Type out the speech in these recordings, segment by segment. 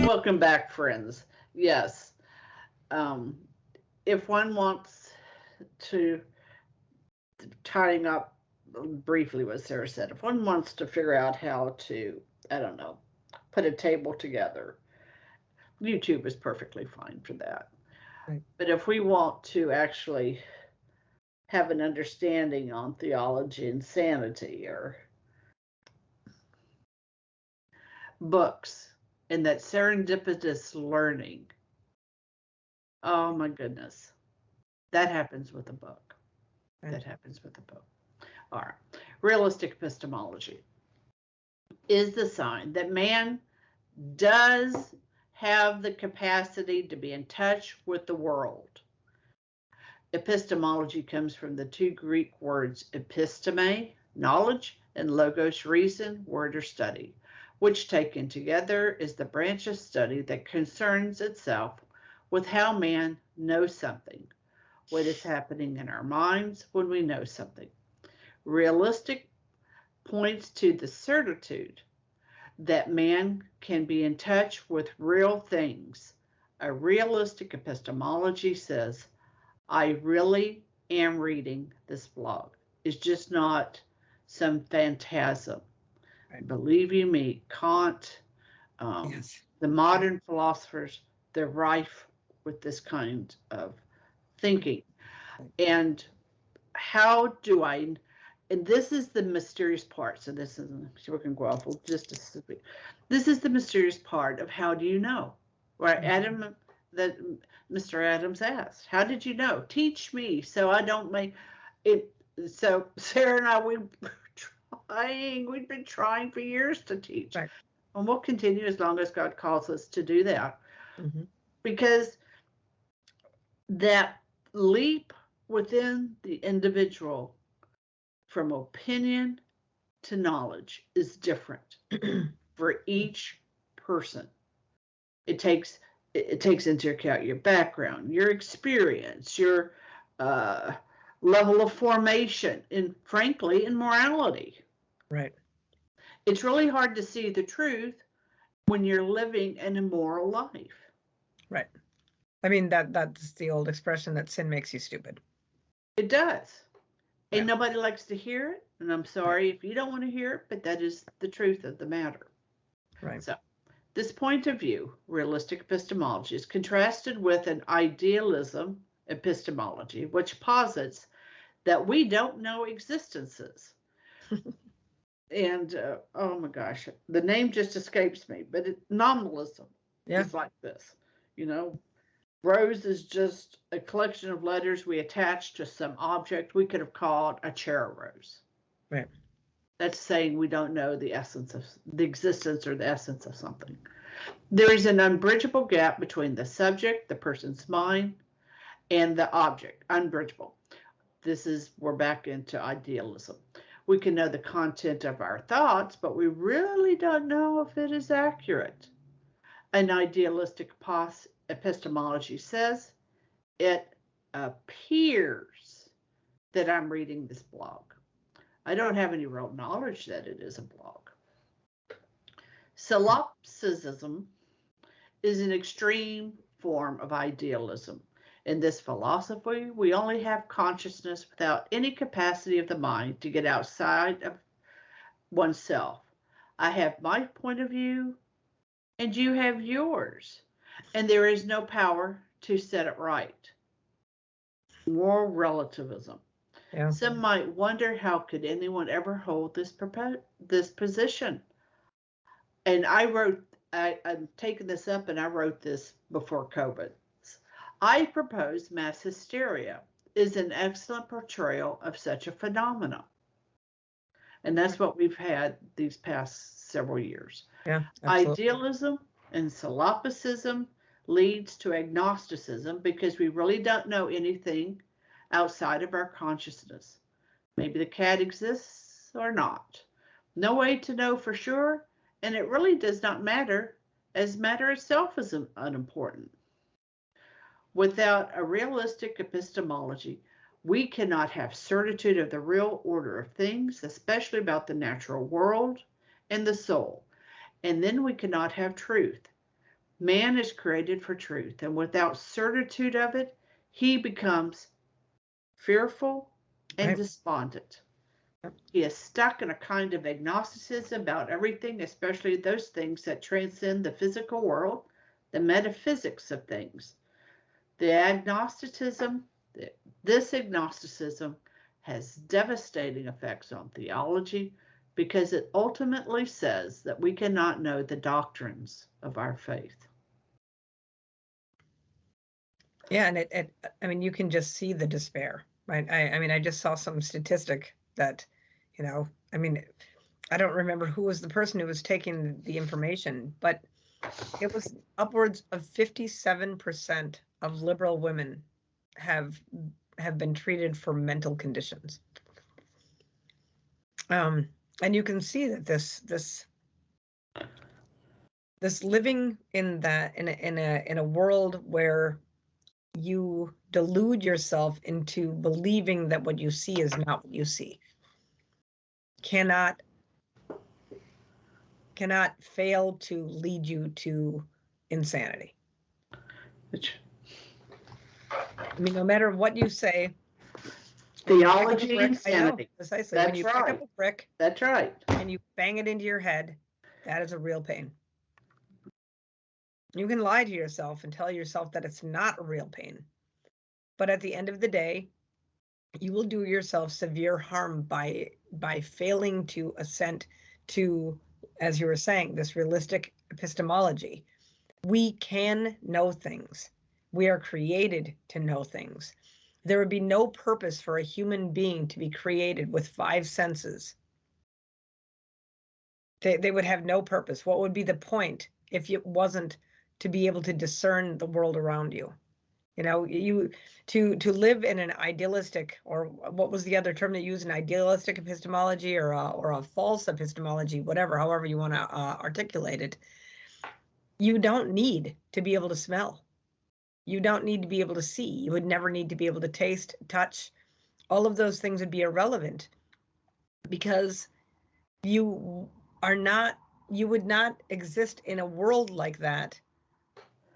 Welcome back, friends. Yes, if one wants to, tying up briefly what Sarah said, if one wants to figure out how to, I don't know, put a table together, YouTube is perfectly fine for that. Right. But if we want to actually have an understanding on theology and sanity, or books and that serendipitous learning, oh my goodness, that happens with a book. Right. That happens with a book. All right. Realistic epistemology is the sign that man does have the capacity to be in touch with the world. Epistemology comes from the two Greek words episteme, knowledge, and logos, reason, word, or study, which taken together is the branch of study that concerns itself with how man knows something, what is happening in our minds when we know something. Realistic points to the certitude that man can be in touch with real things. A realistic epistemology says, I really am reading this blog. It's just not some phantasm. Right. Believe you me, Kant, Yes. the modern philosophers, they're rife with this kind of thinking. And how do I, and this is the mysterious part. So this is, we can go off just a bit. This is the mysterious part of how do you know? Right, Adam, that Mr. Adams asked, how did you know? Teach me so I don't make it. So Sarah and I, we've been trying for years to teach. Right. And we'll continue as long as God calls us to do that. Mm-hmm. Because that leap within the individual from opinion to knowledge is different for each person. It takes into account your background, your experience, your level of formation, and frankly, in morality. Right. It's really hard to see the truth when you're living an immoral life. Right. I mean, that's the old expression that sin makes you stupid. It does. Yeah. And nobody likes to hear it. And I'm sorry if you don't want to hear it, but that is the truth of the matter. Right. So this point of view, realistic epistemology, is contrasted with an idealism epistemology, which posits that we don't know existences. And oh my gosh, the name just escapes me, but nominalism is like this. You know, Rose is just a collection of letters we attach to some object we could have called a chair rose. Right. That's saying we don't know the essence of the existence or the essence of something. There is an unbridgeable gap between the subject, the person's mind, and the object. Unbridgeable. We're back into idealism. We can know the content of our thoughts, but we really don't know if it is accurate. An idealistic epistemology says it appears that I'm reading this blog. I don't have any real knowledge that it is a blog. Solipsism is an extreme form of idealism. In this philosophy, we only have consciousness without any capacity of the mind to get outside of oneself. I have my point of view, and you have yours, and there is no power to set it right. Moral relativism. Yeah. Some might wonder, how could anyone ever hold this position? And I'm taking this up, and I wrote this before COVID. I propose mass hysteria is an excellent portrayal of such a phenomenon. And that's what we've had these past several years. Yeah, absolutely. Idealism and solipsism leads to agnosticism because we really don't know anything outside of our consciousness. Maybe the cat exists or not. No way to know for sure, and it really does not matter, as matter itself is unimportant. Without a realistic epistemology, We cannot have certitude of the real order of things, especially about the natural world and the soul. And then we cannot have truth. Man is created for truth, and without certitude of it, he becomes fearful and Right. despondent. He is stuck in a kind of agnosticism about everything, especially those things that transcend the physical world, the metaphysics of things. The agnosticism, this agnosticism has devastating effects on theology because it ultimately says that we cannot know the doctrines of our faith. Yeah, and I mean, you can just see the despair, right? I mean, I just saw some statistic that, I mean, I don't remember who was the person who was taking the information, but it was upwards of 57% of liberal women have been treated for mental conditions. And you can see that this living in a world where you delude yourself into believing that what you see is not what you see cannot fail to lead you to insanity. I mean, no matter what you say, Theology, insanity. I know, precisely. That's when you right. pick up a brick, that's right, and you bang it into your head, that is a real pain. You can lie to yourself and tell yourself that it's not a real pain, but at the end of the day, you will do yourself severe harm by failing to assent to, as you were saying, this realistic epistemology. We can know things. We are created to know things. There would be no purpose for a human being to be created with 5 senses. They would have no purpose. What would be the point if it wasn't to be able to discern the world around you? You to live in an idealistic, or what was the other term they use, an idealistic epistemology or a false epistemology, whatever, however you want to articulate it. You don't need to be able to smell. You don't need to be able to see. You would never need to be able to taste, touch. All of those things would be irrelevant because you would not exist in a world like that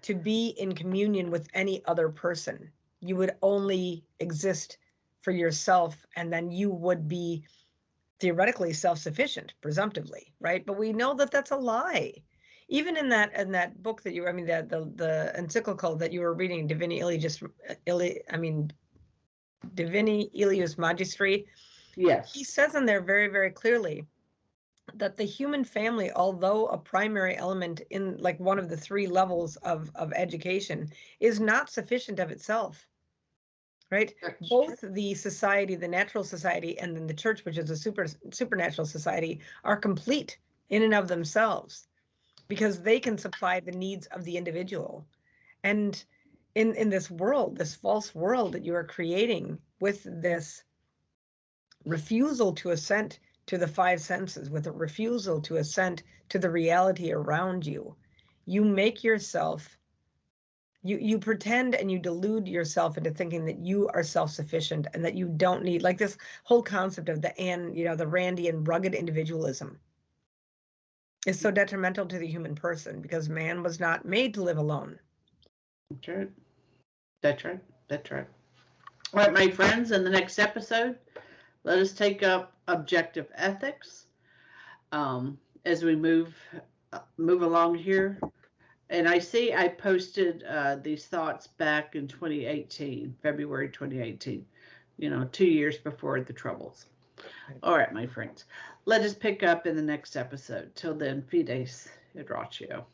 to be in communion with any other person. You would only exist for yourself, and then you would be theoretically self-sufficient, presumptively, right? But we know that that's a lie. Even in that book that the encyclical that you were reading, Divini Ilius Magistri, yes, he says in there very, very clearly that the human family, although a primary element in like one of the 3 levels of education, is not sufficient of itself, right? That's Both true. the society, the natural society, and then the church, which is a supernatural society, are complete in and of themselves because they can supply the needs of the individual. And in this world, this false world that you are creating with this refusal to assent to the 5 senses, with a refusal to assent to the reality around you, you make yourself, you pretend and you delude yourself into thinking that you are self-sufficient and that you don't need, like this whole concept of the Randian rugged individualism is so detrimental to the human person because man was not made to live alone. That's right. That's right. That's right. All right, my friends, in the next episode, let us take up objective ethics as we move along here. And I see I posted these thoughts back in 2018, February 2018, 2 years before the Troubles. All right, my friends, let us pick up in the next episode. Till then, fides et ratio.